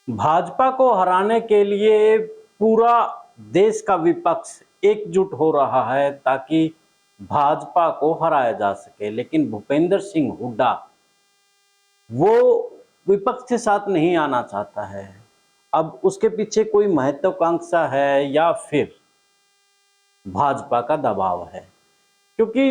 भाजपा को हराने के लिए पूरा देश का विपक्ष एकजुट हो रहा है ताकि भाजपा को हराया जा सके, लेकिन भूपेंद्र सिंह हुड्डा वो विपक्ष के साथ नहीं आना चाहता है। अब उसके पीछे कोई महत्वाकांक्षा है या फिर भाजपा का दबाव है, क्योंकि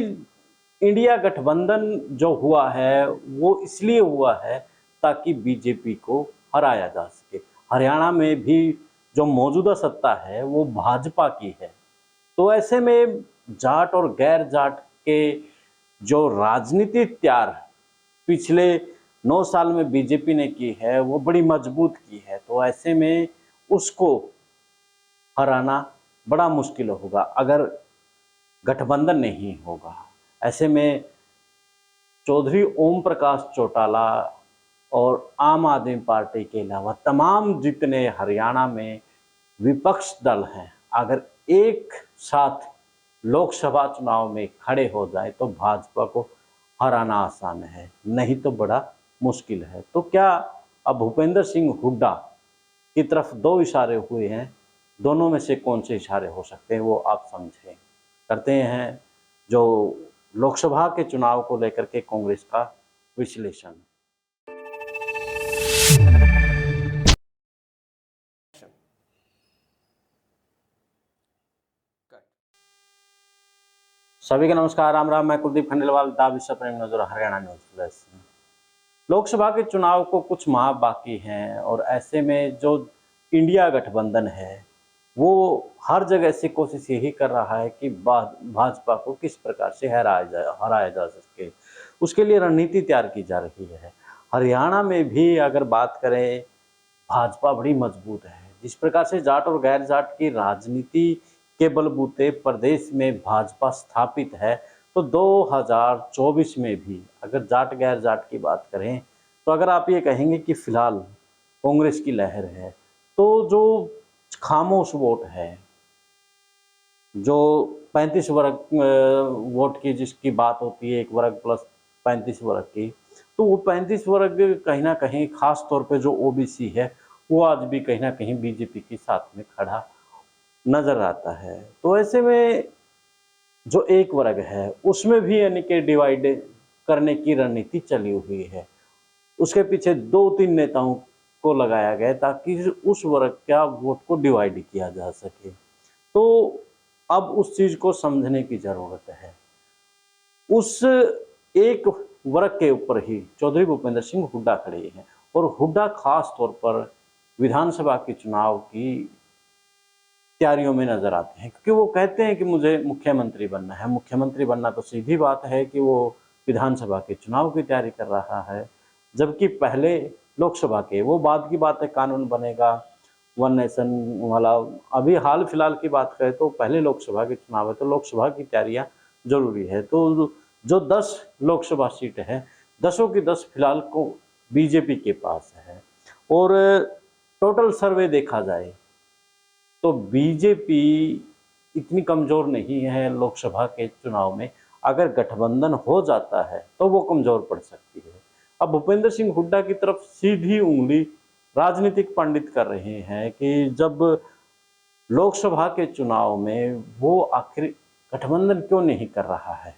इंडिया गठबंधन जो हुआ है वो इसलिए हुआ है ताकि बीजेपी को हराया जा सके। हरियाणा में भी जो मौजूदा सत्ता है वो भाजपा की है, तो ऐसे में जाट और गैर जाट के जो राजनीति तैयार पिछले 9 साल में बीजेपी ने की है वो बड़ी मजबूत की है। तो ऐसे में उसको हराना बड़ा मुश्किल होगा अगर गठबंधन नहीं होगा। ऐसे में चौधरी ओम प्रकाश चौटाला और आम आदमी पार्टी के अलावा तमाम जितने हरियाणा में विपक्ष दल हैं, अगर एक साथ लोकसभा चुनाव में खड़े हो जाए तो भाजपा को हराना आसान है, नहीं तो बड़ा मुश्किल है। तो क्या अब भूपेंद्र सिंह हुड्डा की तरफ दो इशारे हुए हैं, दोनों में से कौन से इशारे हो सकते हैं वो आप समझें। करते हैं जो लोकसभा के चुनाव को लेकर के कांग्रेस का विश्लेषण। सभी का नमस्कार, राम राम। मैं कुलदीप खंडेलवाल, दा विश्व प्रेम नजर, हरियाणा न्यूज प्लस। लोकसभा के चुनाव को कुछ माह बाकी हैं और ऐसे में जो इंडिया गठबंधन है वो हर जगह से कोशिश यही कर रहा है कि भाजपा को किस प्रकार से हराया जा सके। उसके लिए रणनीति तैयार की जा रही है। हरियाणा में भी अगर बात करें, भाजपा बड़ी मजबूत है। जिस प्रकार से जाट और गैर जाट की राजनीति के बलबूते प्रदेश में भाजपा स्थापित है, तो 2024 में भी अगर जाट गैर जाट की बात करें तो अगर आप ये कहेंगे कि फिलहाल कांग्रेस की लहर है, तो जो खामोश वोट है, जो 35 वर्ग वोट की जिसकी बात होती है, 1 वर्ग प्लस 35 वर्ग की, तो वो 35 वर्ग कहीं ना कहीं खास तौर पे जो ओबीसी है वो आज भी कहीं ना कहीं बीजेपी के साथ में खड़ा नजर आता है। तो ऐसे में जो एक वर्ग है उसमें भी यानी कि डिवाइड करने की रणनीति चली हुई है। उसके पीछे 2-3 नेताओं को लगाया गया ताकि उस वर्ग का वोट को डिवाइड किया जा सके। तो अब उस चीज को समझने की जरूरत है। उस एक वर्ग के ऊपर ही चौधरी भूपेंद्र सिंह हुड्डा खड़े हैं और हुड्डा खास तौर पर विधानसभा के चुनाव की तैयारियों में नजर आते हैं, क्योंकि वो कहते हैं कि मुझे मुख्यमंत्री बनना है। मुख्यमंत्री बनना तो सीधी बात है कि वो विधानसभा के चुनाव की तैयारी कर रहा है, जबकि पहले लोकसभा के, वो बाद की बात है, कानून बनेगा, वन नेशन वाला। अभी हाल फिलहाल की बात करें तो पहले लोकसभा के चुनाव है, तो लोकसभा की तैयारियां जरूरी है। तो जो 10 लोकसभा सीट है, 10 की 10 फिलहाल को बीजेपी के पास है। और टोटल सर्वे देखा जाए तो बीजेपी इतनी कमजोर नहीं है लोकसभा के चुनाव में। अगर गठबंधन हो जाता है तो वो कमजोर पड़ सकती है। अब भूपेंद्र सिंह हुड्डा की तरफ सीधी उंगली राजनीतिक पंडित कर रहे हैं कि जब लोकसभा के चुनाव में वो आखिर गठबंधन क्यों नहीं कर रहा है,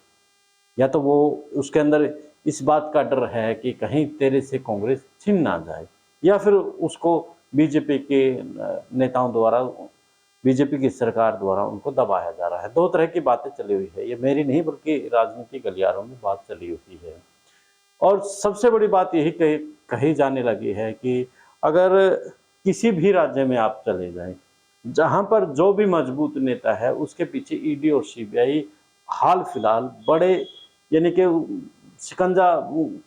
या तो वो उसके अंदर इस बात का डर है कि कहीं तेरे से कांग्रेस छिन ना जाए, या फिर उसको बीजेपी के नेताओं द्वारा, बीजेपी की सरकार द्वारा उनको दबाया जा रहा है। दो तरह की बातें चली हुई है, ये मेरी नहीं बल्कि राजनीतिक गलियारों में बात चली हुई है। और सबसे बड़ी बात यही कही जाने लगी है कि अगर किसी भी राज्य में आप चले जाएं, जहां पर जो भी मजबूत नेता है उसके पीछे ईडी और सीबीआई हाल फिलहाल बड़े यानी कि शिकंजा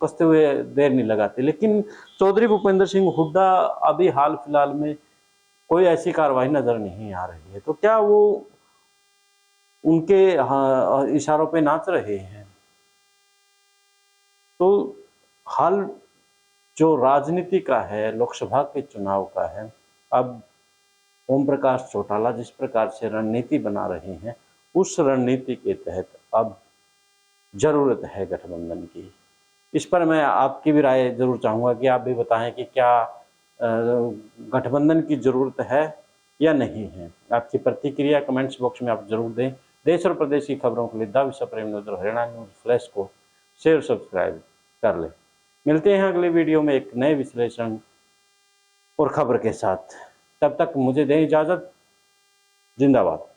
कसते हुए देर नहीं लगाते। लेकिन चौधरी भूपेंद्र सिंह हुड्डा अभी हाल फिलहाल में कोई ऐसी कार्रवाई नजर नहीं आ रही है। तो क्या वो उनके इशारों पे नाच रहे हैं? तो हाल जो राजनीति का है, लोकसभा के चुनाव का है, अब ओम प्रकाश चौटाला जिस प्रकार से रणनीति बना रहे हैं, उस रणनीति के तहत अब जरूरत है गठबंधन की। इस पर मैं आपकी भी राय जरूर चाहूंगा कि आप भी बताएं कि क्या गठबंधन की ज़रूरत है या नहीं है। आपकी प्रतिक्रिया कमेंट्स बॉक्स में आप जरूर दें। देश और प्रदेश की खबरों के लिए द विश्व प्रेम न्यूज़ और हरियाणा न्यूज़ फ्लैश को शेयर सब्सक्राइब कर लें। मिलते हैं अगले वीडियो में एक नए विश्लेषण और खबर के साथ। तब तक मुझे दें इजाज़त। जिंदाबाद।